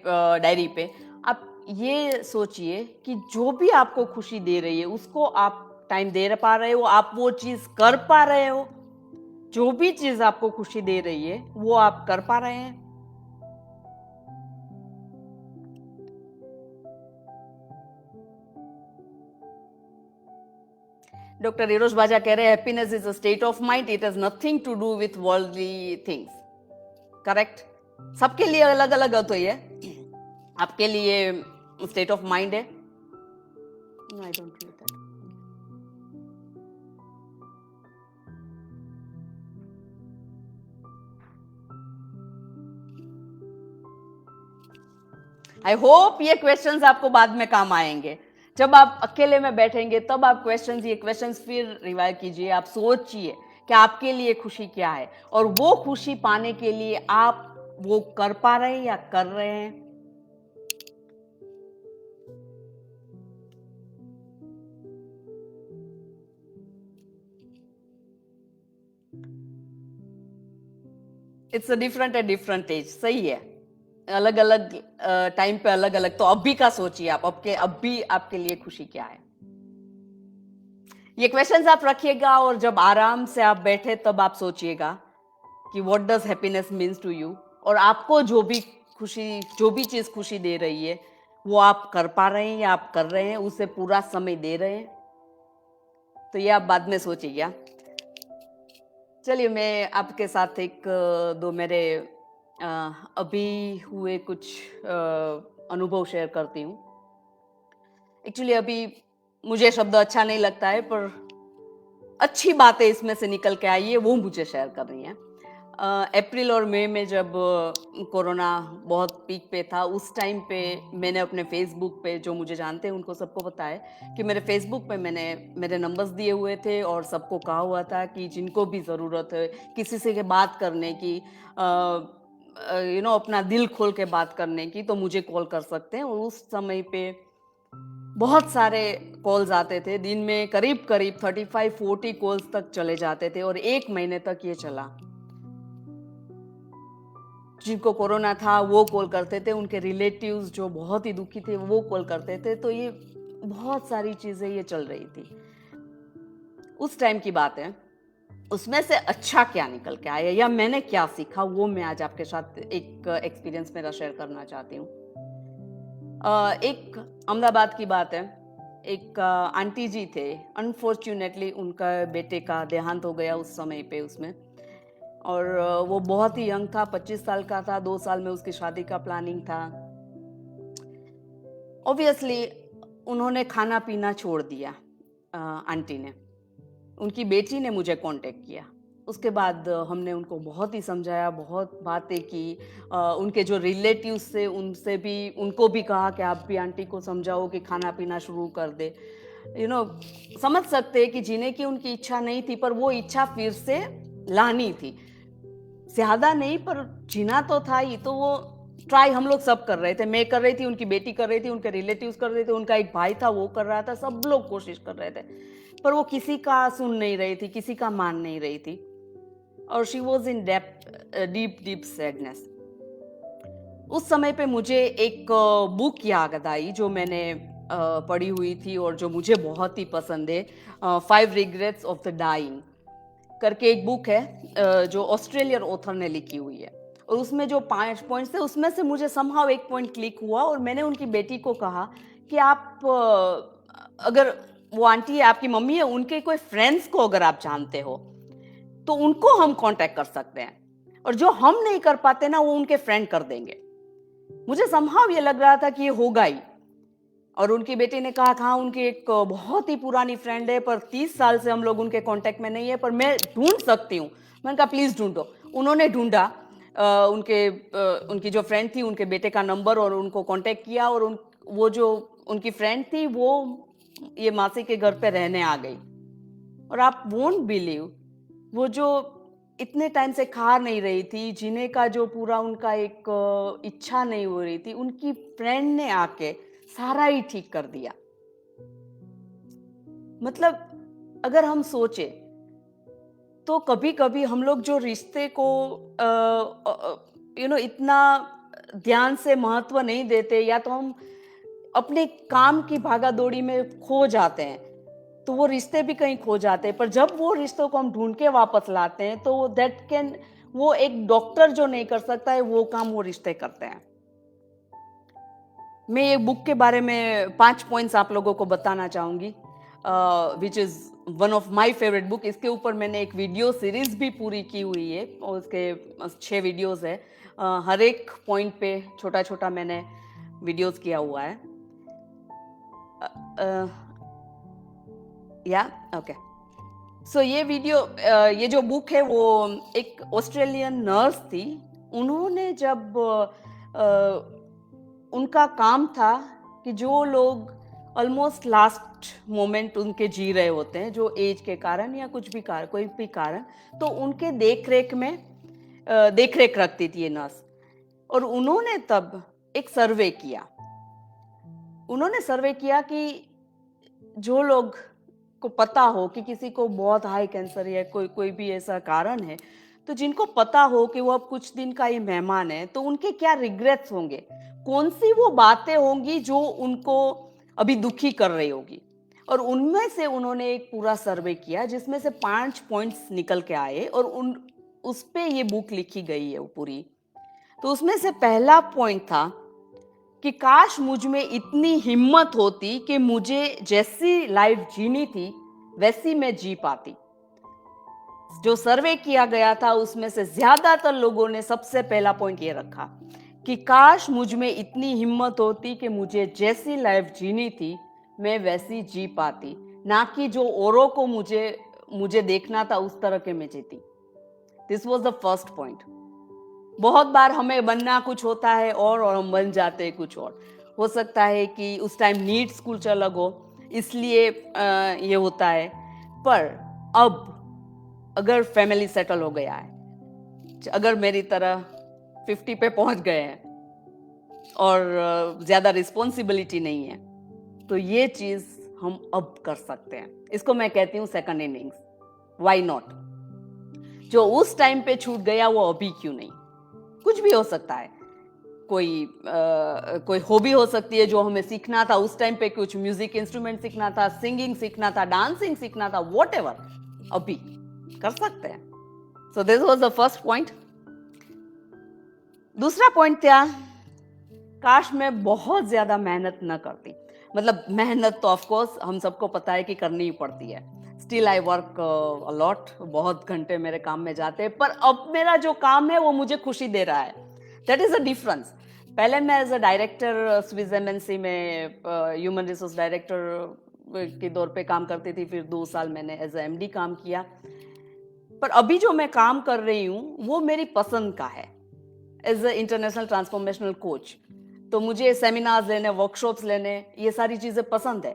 डायरी पे, आप ये सोचिए कि जो भी आपको खुशी दे रही है उसको आप टाइम दे पा रहे हो, आप वो चीज कर पा रहे हो. जो भी चीज आपको खुशी दे रही है वो आप कर पा रहे हैं. डॉक्टर नीरज बाजा कह रहे हैं happiness is a state of mind, it has nothing to do with worldly things. Correct. सबके लिए अलग अलग होता है. आपके लिए स्टेट ऑफ माइंड है. I don't read that. I hope ये क्वेश्चंस आपको बाद में काम आएंगे. जब आप अकेले में बैठेंगे तब आप ये क्वेश्चंस फिर रिवाइव कीजिए. आप सोचिए कि आपके लिए खुशी क्या है और वो खुशी पाने के लिए आप वो कर पा रहे हैं या कर रहे हैं. It's a different at different age. सही है. अलग अलग टाइम पे अलग अलग. तो अभी का सोचिए आप, अभी आपके लिए खुशी क्या है. ये क्वेश्चंस आप रखिएगा और जब आराम से आप बैठे तब आप सोचिएगा कि what does happiness means to you. और आपको जो भी चीज खुशी दे रही है वो आप कर पा रहे हैं या आप कर रहे हैं, उसे पूरा समय दे रहे हैं. तो ये आप बाद में सोचिएगा. चलिए मैं आपके साथ एक दो मेरे अभी हुए कुछ अनुभव शेयर करती हूँ. एक्चुअली अभी मुझे शब्द अच्छा नहीं लगता है पर अच्छी बातें इसमें से निकल के आई है वो मुझे शेयर करनी है. अप्रैल और मई में जब कोरोना बहुत पीक पे था उस टाइम पे मैंने अपने फेसबुक पे, जो मुझे जानते हैं उनको सबको पता है कि मेरे फेसबुक पे मैंने मेरे नंबर्स दिए हुए थे और सबको कहा हुआ था कि जिनको भी ज़रूरत है किसी से के बात करने की, अपना दिल खोल के बात करने की, तो मुझे कॉल कर सकते हैं. और उस समय पे बहुत सारे कॉल्स आते थे. दिन में करीब करीब 35-40 कॉल्स तक चले जाते थे और एक महीने तक ये चला. जिनको कोरोना था वो कॉल करते थे, उनके रिलेटिव्स जो बहुत ही दुखी थे वो कॉल करते थे. तो ये बहुत सारी चीजें ये चल रही थी. उस टाइम की बात है. उसमें से अच्छा क्या निकल के आया या मैंने क्या सीखा वो मैं आज आपके साथ एक एक्सपीरियंस मेरा शेयर करना चाहती हूँ. एक अहमदाबाद की बात है. एक आंटी जी थे. अनफॉर्चुनेटली उनका बेटे का देहांत हो गया उस समय पे उसमें. और वो बहुत ही यंग था, 25 साल का था. 2 साल में उसकी शादी का प्लानिंग था. ऑब्वियसली उन्होंने खाना पीना छोड़ दिया. आंटी ने, उनकी बेटी ने मुझे कांटेक्ट किया. उसके बाद हमने उनको बहुत ही समझाया, बहुत बातें की. उनके जो रिलेटिव्स थे उनसे भी, उनको भी कहा कि आप भी आंटी को समझाओ कि खाना पीना शुरू कर दे. यू नो समझ सकते हैं कि जीने की उनकी इच्छा नहीं थी पर वो इच्छा फिर से लानी थी. ज्यादा नहीं पर जीना तो था ही. तो वो ट्राई हम लोग सब कर रहे थे. मैं कर रही थी, उनकी बेटी कर रही थी, उनके रिलेटिव्स कर रहे थे, उनका एक भाई था वो कर रहा था. सब लोग कोशिश कर रहे थे पर वो किसी का सुन नहीं रही थी, किसी का मान नहीं रही थी. और she was in deep deep sadness. उस समय पे मुझे एक बुक याद आई जो मैंने पढ़ी हुई थी और जो मुझे बहुत ही पसंद है. 5 रिग्रेट्स ऑफ द डाइंग करके एक बुक है जो ऑस्ट्रेलियन ऑथर ने लिखी हुई है. और उसमें जो 5 पॉइंट्स थे उसमें से मुझे समहाउ एक पॉइंट क्लिक हुआ और मैंने उनकी बेटी को कहा कि आप अगर वो आंटी है आपकी मम्मी है, उनके कोई फ्रेंड्स को अगर आप जानते हो तो उनको हम कांटेक्ट कर सकते हैं और जो हम नहीं कर पाते ना वो उनके फ्रेंड कर देंगे. मुझे समहाउ ये लग रहा था कि ये होगा ही. और उनकी बेटी ने कहा हाँ उनकी एक बहुत ही पुरानी फ्रेंड है पर 30 साल से हम लोग उनके कांटेक्ट में नहीं है पर मैं ढूंढ सकती हूँ. मैंने कहा प्लीज ढूंढो. उन्होंने ढूंढा. उनकी जो फ्रेंड थी उनके बेटे का नंबर और उनको कांटेक्ट किया और वो जो उनकी फ्रेंड थी वो ये मासी के घर पे रहने आ गई. और आप वोंट बिलीव, वो जो इतने टाइम से खा नहीं रही थी, जीने का जो पूरा उनका एक इच्छा नहीं हो रही थी, उनकी फ्रेंड ने आके सारा ही ठीक कर दिया। मतलब अगर हम सोचे तो कभी-कभी हम लोग जो रिश्ते को इतना ध्यान से महत्व नहीं देते, या तो हम अपने काम की भागा-दौड़ी में खो जाते हैं, तो वो रिश्ते भी कहीं खो जाते हैं। पर जब वो रिश्तों को हम ढूँढ के वापस लाते हैं, तो वो एक डॉक्टर जो नहीं कर सकता है, वो काम वो रिश्ते करते हैं। मैं एक बुक के बारे में 5 पॉइंट्स आप लोगों को बताना चाहूँगी, which is one of my favourite book. इसके ऊपर मैंने एक वीडियो सीरीज़ भी पूरी की हुई है और उसके 6 वीडियोज़ है। हर एक पॉइंट पे छोटा-छोटा मैंने वीडियोज़ किया हुआ है। अ अ, या ओके। सो ये जो बुक है वो एक ऑस्ट्रेलियन नर्स थी। उन्होंने जब उनका काम था कि जो लोग ऑलमोस्ट लास्ट मोमेंट उनके जी रहे होते हैं, जो एज के कारण या कोई भी कारण, तो उनके देख रेख रखती थी ये नर्स। और उन्होंने तब एक सर्वे किया। उन्होंने सर्वे किया कि जो लोग को पता हो कि किसी को बहुत हाई कैंसर या कोई कोई भी ऐसा कारण है, तो जिनको पता हो कि वो अब कुछ दिन का ही मेहमान है, तो उनके क्या रिग्रेट्स होंगे, कौन सी वो बातें होंगी जो उनको अभी दुखी कर रही होगी। और उनमें से उन्होंने एक पूरा सर्वे किया जिसमें से 5 पॉइंट्स निकल के आए, और उन उस पे ये बुक लिखी गई है वो पूरी। तो उसमें से पहला पॉइंट था कि काश मुझ में इतनी हिम्मत होती कि मुझे जैसी लाइफ जीनी थी वैसी मैं जी पाती। जो सर्वे किया गया था उसमें से ज्यादातर लोगों ने सबसे पहला पॉइंट ये रखा कि काश मुझ में इतनी हिम्मत होती कि मुझे जैसी लाइफ जीनी थी मैं वैसी जी पाती, ना कि जो औरों को मुझे मुझे देखना था उस तरह के मैं जीती। This was the first point. बहुत बार हमें बनना कुछ होता है और हम बन जाते हैं कुछ और। हो सकता है कि उस टाइम नीड्स कुछ अलग हो, इसलिए ये होता है। पर अब अगर फैमिली सेटल हो गया है, अगर मेरी तरह 50 पे पहुंच गए हैं और ज्यादा रिस्पॉन्सिबिलिटी नहीं है, तो ये चीज हम अब कर सकते हैं। इसको मैं कहती हूँ सेकंड इनिंग्स। Why not? जो उस टाइम पे छूट गया वो अभी क्यों नहीं? कुछ भी हो सकता है। कोई हॉबी हो सकती है जो हमें सीखना था उस टाइम पे, कुछ म्यूजिक इंस्ट्रूमेंट सीखना था, सिंगिंग सीखना था, डांसिंग सीखना था, व्हाटएवर, अभी कर सकते हैं। So this was the first point. दूसरा पॉइंट था, काश मैं बहुत ज्यादा मेहनत न करती। मतलब मेहनत तो ऑफ कोर्स हम सबको पता है कि करनी ही पड़ती है। स्टिल आई वर्क अलॉट, बहुत घंटे मेरे काम में जाते हैं, पर अब मेरा जो काम है वो मुझे खुशी दे रहा है। That is a difference. पहले मैं as a director Swiss MNC में ह्यूमन रिसोर्स डायरेक्टर के तौर पे काम करती थी, फिर 2 साल मैंने एज अ एमडी काम किया। पर अभी जो मैं काम कर रही हूँ वो मेरी पसंद का है, as a international transformational coach. तो मुझे सेमिनार्स लेने, वर्कशॉप्स लेने, ये सारी चीजें पसंद है।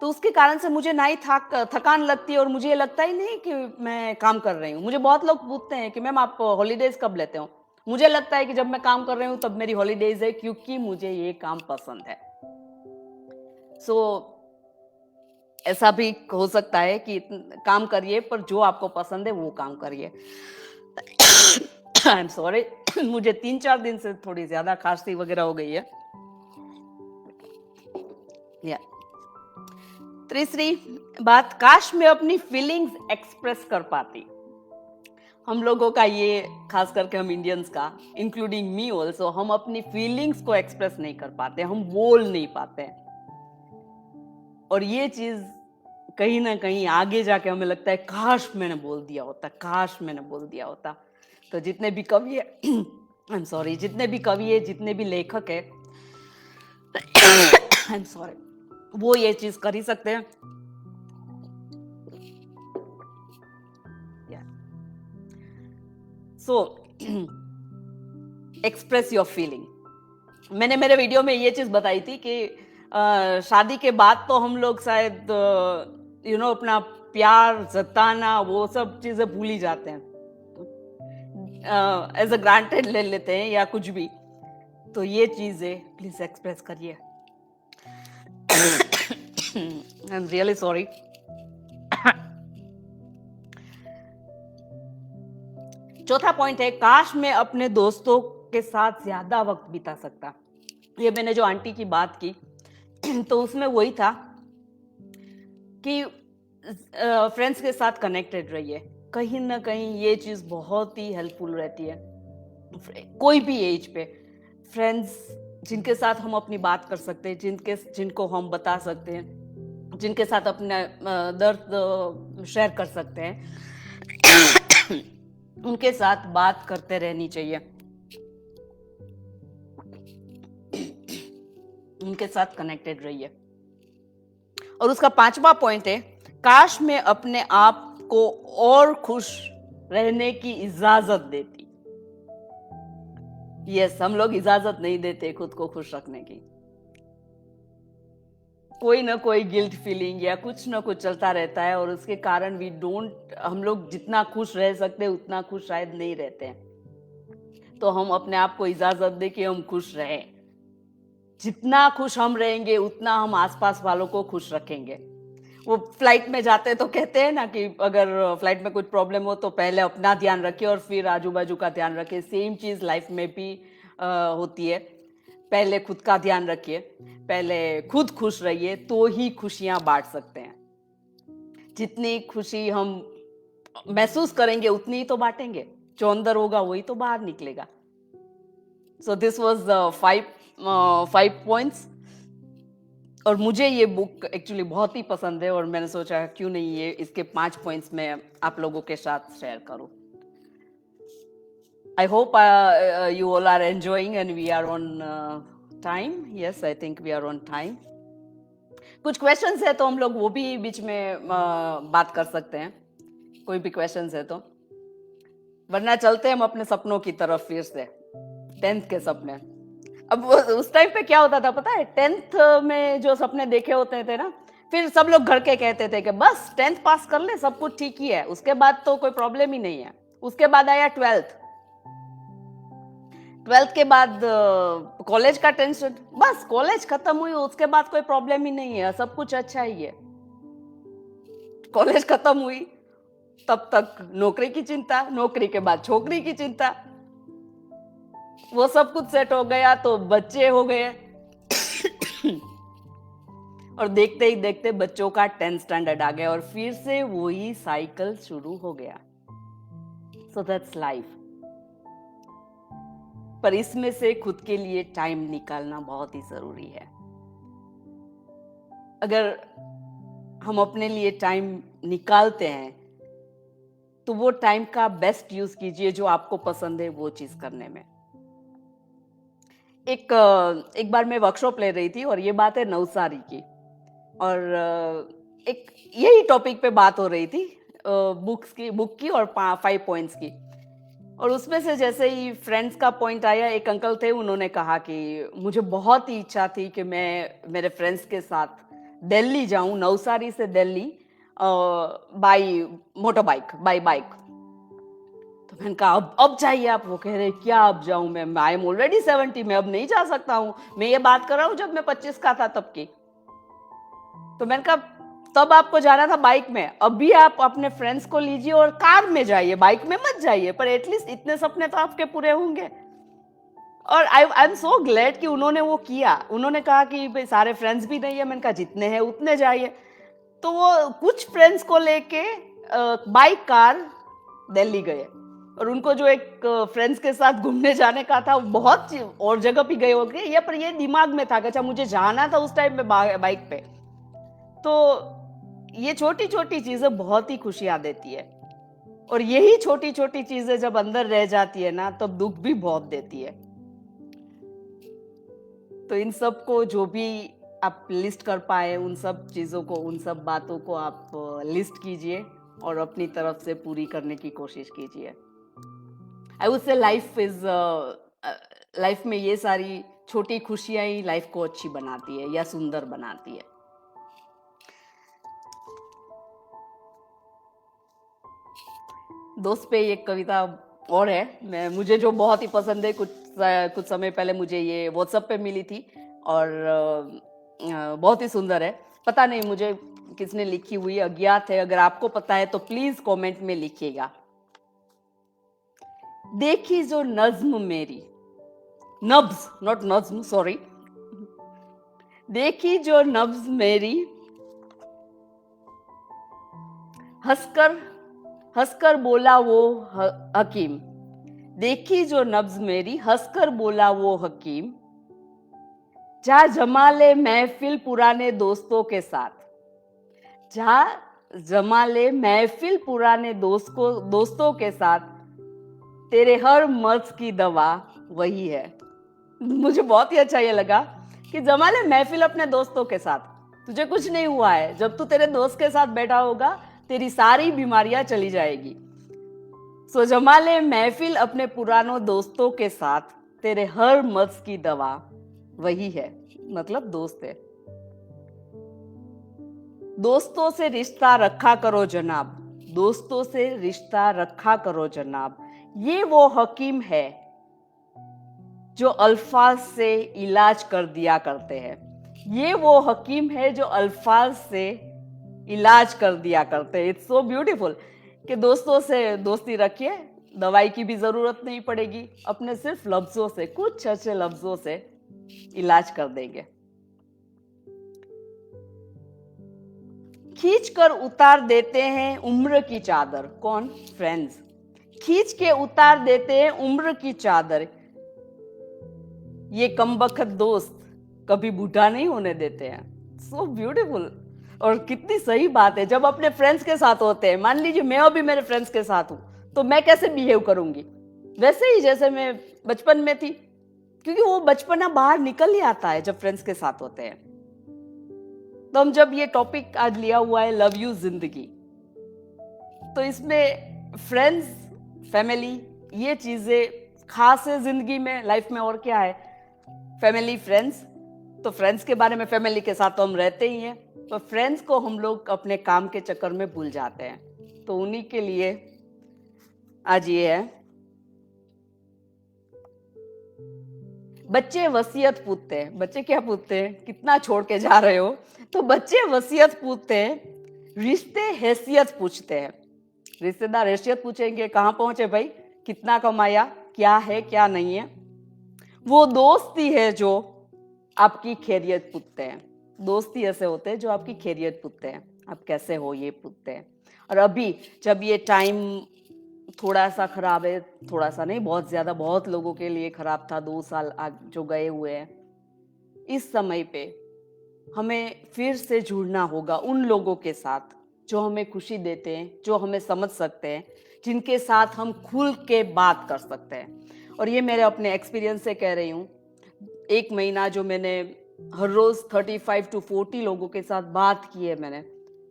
तो उसके कारण से मुझे ना ही थकान लगती है, और मुझे ये लगता ही नहीं कि मैं काम कर रही हूँ। मुझे बहुत लोग पूछते हैं कि मैम आप हॉलीडेज कब लेते हो? मुझे लगता है कि जब मैं काम कर रही हूँ तब मेरी हॉलीडेज है, क्योंकि मुझे ये काम पसंद है। सो ऐसा भी हो सकता है कि काम करिए, पर जो आपको पसंद है वो काम करिए। आई एम सॉरी, मुझे 3-4 दिन से थोड़ी ज्यादा खांसी वगैरह हो गई है। या तीसरी बात, काश मैं अपनी फीलिंग्स एक्सप्रेस कर पाती। हम लोगों का ये, खास करके हम इंडियंस का, इंक्लूडिंग मी ऑल्सो, हम अपनी फीलिंग्स को एक्सप्रेस नहीं कर पाते, हम बोल नहीं पाते। और ये चीज कहीं ना कहीं आगे जाके हमें लगता है काश मैंने बोल दिया होता, काश मैंने बोल दिया होता। तो जितने भी कवि है आई एम सॉरी, जितने भी कवि है, जितने भी लेखक है, आई एम सॉरी, वो ये चीज कर ही सकते हैं। सो एक्सप्रेस योर फीलिंग। मैंने मेरे वीडियो में ये चीज बताई थी कि शादी के बाद तो हम लोग शायद अपना प्यार जताना वो सब चीजें भूल ही जाते हैं। एज अ ग्रांटेड ले लेते हैं या कुछ भी, तो ये चीजें प्लीज एक्सप्रेस करिए। I am really sorry. चौथा पॉइंट है, काश मैं अपने दोस्तों के साथ ज्यादा वक्त बिता सकता। ये मैंने जो आंटी की बात की तो उसमें वही था कि फ्रेंड्स के साथ कनेक्टेड रहिए। कहीं ना कहीं ये चीज बहुत ही हेल्पफुल रहती है कोई भी एज पे। फ्रेंड्स जिनके साथ हम अपनी बात कर सकते हैं, जिनको हम बता सकते हैं, जिनके साथ अपना दर्द शेयर कर सकते हैं, उनके साथ बात करते रहनी चाहिए, उनके साथ कनेक्टेड रहिए। और उसका पांचवा पॉइंट है, काश मैं अपने आप को और खुश रहने की इजाजत देती। यस, हम लोग इजाजत नहीं देते खुद को खुश रखने की। कोई ना कोई गिल्ट फीलिंग या कुछ ना कुछ चलता रहता है और उसके कारण हम लोग जितना खुश रह सकते हैं उतना खुश शायद नहीं रहते हैं। तो हम अपने आप को इजाजत दे कि हम खुश रहें। जितना खुश हम रहेंगे उतना हम आसपास वालों को खुश रखेंगे। वो फ्लाइट में जाते तो कहते हैं ना कि अगर फ्लाइट में कुछ प्रॉब्लम हो तो पहले अपना ध्यान रखिए और फिर आजू बाजू का ध्यान रखिए। सेम चीज लाइफ में भी होती है। पहले खुद का ध्यान रखिए, पहले खुद खुश रहिए, तो ही खुशियां बांट सकते हैं। जितनी खुशी हम महसूस करेंगे उतनी ही तो बांटेंगे। जो अंदर होगा वही तो बाहर निकलेगा। So this was 5 points. और मुझे ये बुक एक्चुअली बहुत ही पसंद है और मैंने सोचा क्यों नहीं ये इसके 5 पॉइंट्स में आप लोगों के साथ शेयर करूं। I hope you all are enjoying and we are on time. Yes, I think we are on time. कुछ क्वेश्चंस है तो हम लोग वो भी बीच में बात कर सकते हैं, कोई भी क्वेश्चंस है तो, वरना चलते हैं हम अपने सपनों की तरफ फिर से। 10th के सपने। अब उस टाइम पे क्या होता था पता है, 10th में जो सपने देखे होते थे ना, फिर सब लोग घर के कहते थे कि बस 10th पास कर ले, सब कुछ ठीक ही है, उसके बाद तो कोई प्रॉब्लम ही नहीं है। उसके बाद आया 12th के बाद कॉलेज का टेंशन। बस कॉलेज खत्म हुई, उसके बाद कोई प्रॉब्लम ही नहीं है, सब कुछ अच्छा ही है। कॉलेज खत्म हुई तब तक नौकरी की चिंता, नौकरी के बाद छोकरी की चिंता, वो सब कुछ सेट हो गया तो बच्चे हो गए। और देखते ही देखते बच्चों का 10th स्टैंडर्ड आ गया और फिर से वही साइकिल शुरू हो गया। So that's life. पर इसमें से खुद के लिए टाइम निकालना बहुत ही जरूरी है। अगर हम अपने लिए टाइम निकालते हैं तो वो टाइम का बेस्ट यूज कीजिए, जो आपको पसंद है वो चीज करने में। एक बार मैं वर्कशॉप ले रही थी और ये बात है नवसारी की, और एक यही टॉपिक पे बात हो रही थी, बुक की और 5 पॉइंट्स की। और उसमें से जैसे ही फ्रेंड्स का पॉइंट आया, एक अंकल थे, उन्होंने कहा कि मुझे बहुत ही इच्छा थी कि मैं मेरे फ्रेंड्स के साथ दिल्ली जाऊं, नवसारी से Delhi by motor bike, by bike. तो मैंने कहा अब जाइए आप। वो कह रहे क्या अब जाऊं मैं, आई एम ऑलरेडी 70, मैं अब नहीं जा सकता हूं। मैं ये बात कर रहा हूं जब मैं 25 का था तब की। तो मैंने कहा तब आपको जाना था बाइक में, अभी आप अपने फ्रेंड्स को लीजिए और कार में जाइए, बाइक में मत जाइए, पर एटलीस्ट इतने सपने तो आपके पूरे होंगे। और आई एम सो ग्लैड कि उन्होंने वो किया। उन्होंने कहा कि भाई सारे फ्रेंड्स भी नहीं है। मैंने कहा जितने हैं उतने जाइए। तो वो कुछ फ्रेंड्स को लेके बाइक कार दिल्ली गए, और उनको जो एक फ्रेंड्स के साथ घूमने जाने का था, बहुत और जगह भी गए होंगे ये, पर ये दिमाग में था कि अच्छा मुझे जाना था उस टाइम में बाइक पे। तो ये छोटी छोटी चीजें बहुत ही खुशियां देती है, और यही छोटी छोटी चीजें जब अंदर रह जाती है ना, तब दुख भी बहुत देती है। तो इन सब को जो भी आप लिस्ट कर पाए, उन सब चीजों को, उन सब बातों को आप लिस्ट कीजिए और अपनी तरफ से पूरी करने की कोशिश कीजिए। आई वुड से लाइफ में ये सारी छोटी खुशियां ही लाइफ को अच्छी बनाती है या सुंदर बनाती है। दोस्त पे एक कविता और है, मुझे जो बहुत ही पसंद है, कुछ समय पहले मुझे ये व्हाट्सएप पे मिली थी और बहुत ही सुंदर है। पता नहीं मुझे किसने लिखी हुई, अज्ञात है। अगर आपको पता है तो प्लीज कमेंट में लिखिएगा। देखी जो नज्म मेरी, नब्ज नॉट नज्म, सॉरी। देखी जो नब्ज मेरी, हंसकर हंसकर बोला वो हकीम। देखी जो नब्ज मेरी, हंसकर बोला वो हकीम। जा जमाले महफिल पुराने दोस्तों के साथ, जा जमाले महफिल पुराने दोस्तों के साथ, तेरे हर मर्ज की दवा वही है। मुझे बहुत ही अच्छा ये लगा कि जमाले महफिल अपने दोस्तों के साथ, तुझे कुछ नहीं हुआ है। जब तू तेरे दोस्त के साथ बैठा होगा, तेरी सारी बीमारियां चली जाएगी। सो जमाले महफिल अपने पुरानों दोस्तों के साथ, तेरे हर मर्ज की दवा वही है, मतलब दोस्त है। दोस्तों से रिश्ता रखा करो जनाब, दोस्तों से रिश्ता रखा करो जनाब। ये वो हकीम है जो अल्फाज से इलाज कर दिया करते हैं। ये वो हकीम है जो अल्फाज से इलाज कर दिया करते हैं। इट्स सो ब्यूटीफुल कि दोस्तों से दोस्ती रखिए, दवाई की भी जरूरत नहीं पड़ेगी। अपने सिर्फ लफ्जों से, कुछ अच्छे लफ्जों से इलाज कर देंगे। खींच कर उतार देते हैं उम्र की चादर। कौन? फ्रेंड्स। खींच के उतार देते हैं उम्र की चादर। ये कमबख्त दोस्त कभी बूढ़ा नहीं होने देते हैं। So beautiful. और कितनी सही बात है। जब अपने फ्रेंड्स के साथ होते हैं, मान लीजिए मैं अभी मेरे फ्रेंड्स के साथ हूं, तो मैं कैसे बिहेव करूंगी? वैसे ही जैसे मैं बचपन में थी, क्योंकि वो बचपना बाहर निकल ही आता है जब फ्रेंड्स के साथ होते हैं। तो हम जब ये टॉपिक आज लिया हुआ है, लव यू जिंदगी, तो इसमें फ्रेंड्स, फैमिली, ये चीजें खास है जिंदगी में, लाइफ में। और क्या है? Family, friends. तो फ्रेंड्स के बारे में, फैमिली के साथ तो हम रहते ही हैं, तो फ्रेंड्स को हम लोग अपने काम के चक्कर में भूल जाते हैं। तो उन्हीं के लिए आज ये है। बच्चे वसीयत पूछते हैं। बच्चे क्या पूछते हैं? कितना छोड़ के जा रहे हो? तो बच्चे वसीयत पूछते हैं, रिश्ते हैसियत पूछते हैं। रिश्तेदार हैसियत पूछेंगे, कहाँ पहुंचे भाई, कितना कमाया, क्या है क्या नहीं है। वो दोस्ती है जो आपकी खैरियत पूछते हैं। दोस्ती ऐसे होते हैं जो आपकी खैरियत पूछते हैं, आप कैसे हो ये पूछते हैं। और अभी जब ये टाइम थोड़ा सा खराब है, थोड़ा सा नहीं, बहुत ज्यादा, बहुत लोगों के लिए खराब था 2 साल जो गए हुए हैं, इस समय पे हमें फिर से जुड़ना होगा उन लोगों के साथ जो हमें खुशी देते हैं, जो हमें समझ सकते हैं, जिनके साथ हम खुल के बात कर सकते हैं। और ये मेरे अपने एक्सपीरियंस से कह रही हूँ। 1 महीना जो मैंने हर रोज 35 to 40 लोगों के साथ बात की है मैंने,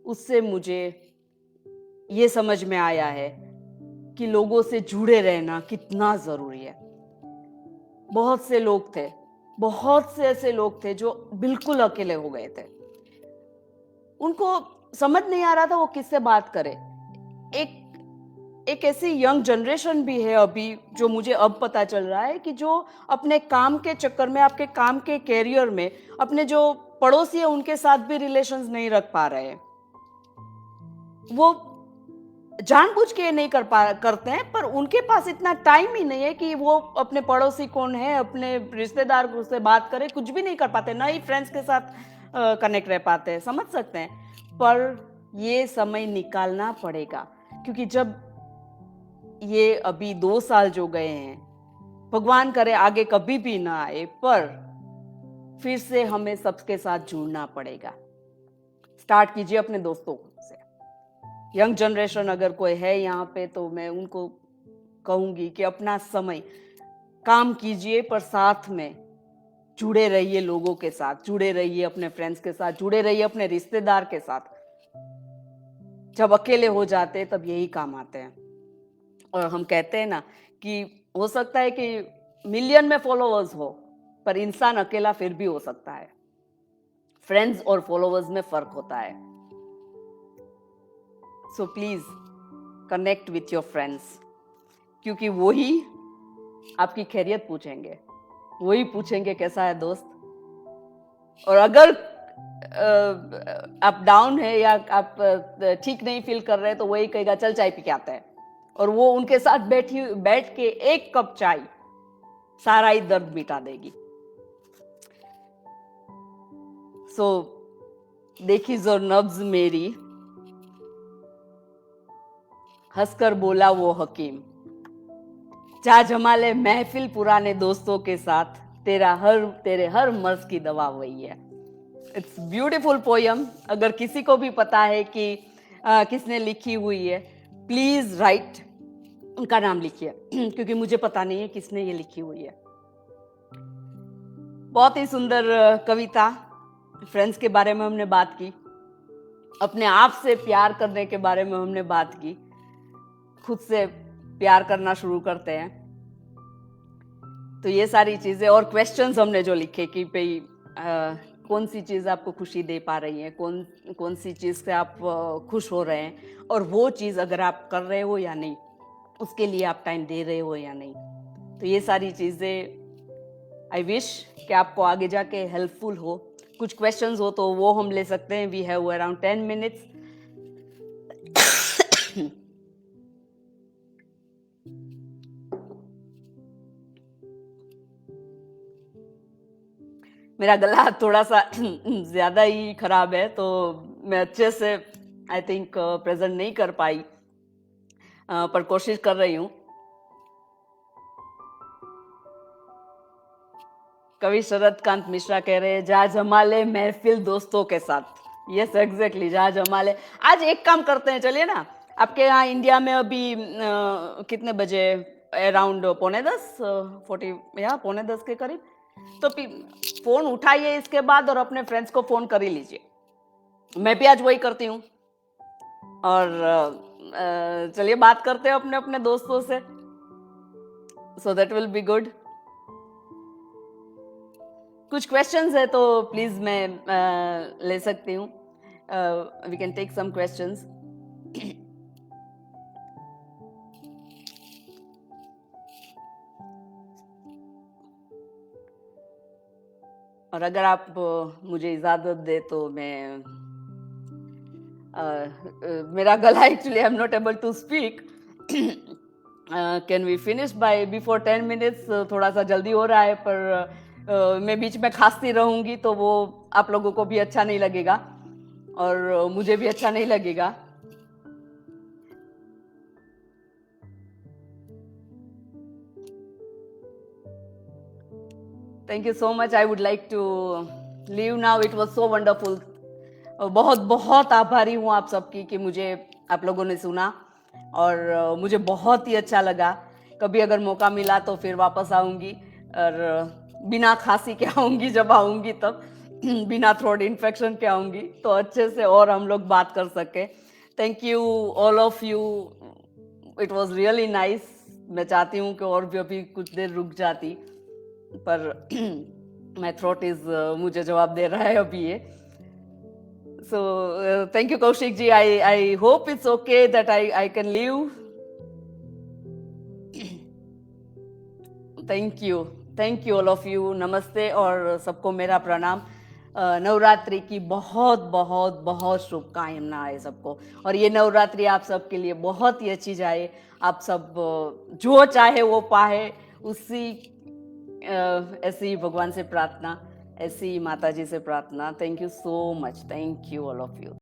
उससे मुझे ये समझ में आया है कि लोगों से जुड़े रहना कितना जरूरी है। बहुत से लोग थे, बहुत से ऐसे लोग थे जो बिल्कुल अकेले हो गए थे। उनको समझ नहीं आ रहा था वो किससे बात करे। एक एक ऐसी यंग जनरेशन भी है अभी, जो मुझे अब पता चल रहा है कि जो अपने काम के चक्कर में, आपके काम के कैरियर में, अपने जो पड़ोसी है उनके साथ भी रिलेशंस नहीं रख पा रहे हैं। वो जानबूझ के नहीं करते हैं, पर उनके पास इतना टाइम ही नहीं है कि वो अपने पड़ोसी कौन है, अपने रिश्तेदार से बात करे, कुछ भी नहीं कर पाते, ना ही फ्रेंड्स के साथ कनेक्ट रह पाते हैं। समझ सकते हैं, पर ये समय निकालना पड़ेगा। क्योंकि जब ये अभी 2 साल जो गए हैं, भगवान करे आगे कभी भी ना आए, पर फिर से हमें सबके साथ जुड़ना पड़ेगा। स्टार्ट कीजिए अपने दोस्तों से। यंग जनरेशन अगर कोई है यहाँ पे, तो मैं उनको कहूंगी कि अपना समय काम कीजिए, पर साथ में जुड़े रहिए लोगों के साथ, जुड़े रहिए अपने फ्रेंड्स के साथ, जुड़े रहिए अपने रिश्तेदार के साथ। जब अकेले हो जाते हैं तब यही काम आते हैं। और हम कहते हैं ना कि हो सकता है कि मिलियन में फॉलोअर्स हो, पर इंसान अकेला फिर भी हो सकता है। फ्रेंड्स और फॉलोअर्स में फर्क होता है। So please connect with your friends. क्योंकि वो ही आपकी खैरियत पूछेंगे, वही पूछेंगे कैसा है दोस्त। और अगर आप डाउन है या आप ठीक नहीं फील कर रहे हैं तो वही कहेगा चल चाय पी के आते हैं, और वो उनके साथ बैठ के एक कप चाय सारा ही दर्द मिटा देगी। सो देखी जो नब्ज मेरी, हंसकर बोला वो हकीम, जा जमा ले महफिल पुराने दोस्तों के साथ, तेरे हर मर्ज की दवा वही है। It's beautiful poem. अगर किसी को भी पता है कि किसने लिखी हुई है, प्लीज राइट, उनका नाम लिखिए क्योंकि मुझे पता नहीं है किसने ये लिखी हुई है। बहुत ही सुंदर कविता। फ्रेंड्स के बारे में हमने बात की, अपने आप से प्यार करने के बारे में हमने बात की, खुद से प्यार करना शुरू करते हैं। तो ये सारी चीजें और क्वेश्चंस हमने जो लिखे कि भाई कौन सी चीज़ आपको खुशी दे पा रही है, कौन सी चीज़ से आप खुश हो रहे हैं, और वो चीज़ अगर आप कर रहे हो या नहीं, उसके लिए आप टाइम दे रहे हो या नहीं। तो ये सारी चीज़ें आई विश कि आपको आगे जाके हेल्पफुल हो। कुछ क्वेश्चंस हो तो वो हम ले सकते हैं। We have around 10 minutes. मेरा गला थोड़ा सा ज़्यादा ही खराब है, तो मैं अच्छे से आई थिंक प्रेजेंट नहीं कर पाई, पर कोशिश कर रही हूँ। कवि शरद कांत मिश्रा कह रहे हैं, जा जमा ले महफिल दोस्तों के साथ। यस एग्जैक्टली, जा जमा ले। आज एक काम करते हैं, चलिए ना, आपके यहाँ इंडिया में अभी कितने बजे? अराउंड 9:45, 40 या 9:45 के करीब। तो फोन उठाइए इसके बाद और अपने फ्रेंड्स को फोन कर ही लीजिए। मैं भी आज वही करती हूँ। और चलिए बात करते हैं अपने अपने दोस्तों से, so that will be good. कुछ क्वेश्चंस है तो प्लीज मैं ले सकती हूँ। We can take some questions. और अगर आप मुझे इजाजत दे तो मैं मेरा गला actually I am not able to speak. Can we finish by before 10 minutes? थोड़ा सा जल्दी हो रहा है, पर मैं बीच में खांसती रहूंगी तो वो आप लोगों को भी अच्छा नहीं लगेगा और मुझे भी अच्छा नहीं लगेगा। Thank you so much. I would like to leave now. It was so wonderful. बहुत बहुत आभारी हूँ आप सबकी कि मुझे आप लोगों ने सुना, और मुझे बहुत ही अच्छा लगा। कभी अगर मौका मिला तो फिर वापस आऊँगी, और बिना खांसी के आऊँगी, जब आऊँगी तब बिना थ्रोट इन्फेक्शन के आऊँगी, तो अच्छे से और हम लोग बात कर सके। Thank you all of you, it was really nice. मैं चाहती हूँ कि और भी अभी कुछ देर रुक जाती, पर माई थ्रोट इज मुझे जवाब दे रहा है अभी ये। So thank you Kaushik ji. I hope it's okay that I can leave. Thank you all of you. नमस्ते और सबको मेरा प्रणाम। नवरात्रि की बहुत बहुत बहुत शुभकामनाएं सबको, और ये नवरात्रि आप सबके लिए बहुत ही अच्छी जाए। आप सब जो चाहे वो पाए, उसी ऐसी भगवान से प्रार्थना, ऐसी माता जी से प्रार्थना। Thank you so much. Thank you all of you.